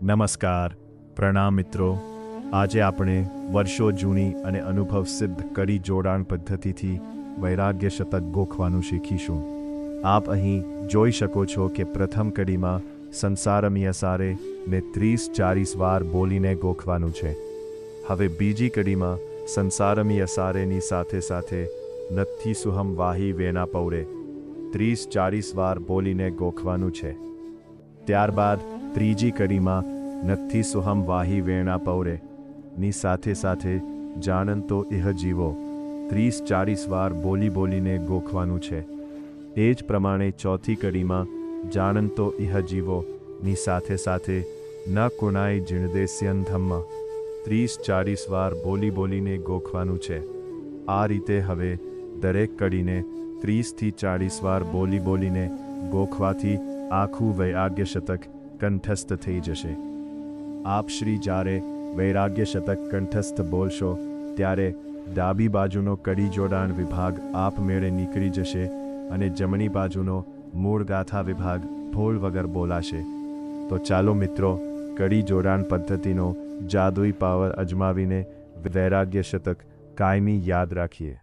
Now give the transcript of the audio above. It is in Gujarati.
નમસ્કાર, પ્રણામ મિત્રો. આજે આપણે વર્ષો જૂની અને અનુભવ સિદ્ધ કડી જોડાણ પદ્ધતિથી વૈરાગ્ય શતક ગોખવાનું શીખીશું. આપ અહીં જોઈ શકો છો કે પ્રથમ કડીમાં સંસારમિય સારે ને 30-40 વાર બોલીને ગોખવાનું છે. હવે બીજી કડીમાં સંસારમિય સારેની સાથે સાથે નથી સુહમ વાહી વેના પૌરે 30-40 વાર બોલીને ગોખવાનું છે. ત્યારબાદ ત્રીજી કડીમાં નથી સુહમ વાહી વેણા પૌરે ની સાથે સાથે જાણંતો ઇહ જીવો 30-40 વાર બોલીને ગોખવાનું છે. એ જ પ્રમાણે ચોથી કડીમાં જાણંતો ઇહ જીવો ની સાથે સાથે ન કુણાય જીણદેસ્યન ધમ્મ 30-40 વાર બોલીને ગોખવાનું છે. આ રીતે હવે દરેક કડીને 30-40 વાર બોલીને ગોખવાથી આખું વૈરાગ્ય શતક કંઠસ્થ થઈ જશે. આપ શ્રી જ્યારે વૈરાગ્ય શતક કંઠસ્થ બોલશો ત્યારે ડાબી બાજુનો કડી જોડાણ વિભાગ આપમેળે નીકળી જશે અને જમણી બાજુનો મૂળ ગાથા વિભાગ ભૂલ વગર બોલાશે. તો ચાલો મિત્રો, કડી જોડાણ પદ્ધતિનો જાદુઈ પાવર અજમાવીને વૈરાગ્ય શતક કાયમી યાદ રાખીએ.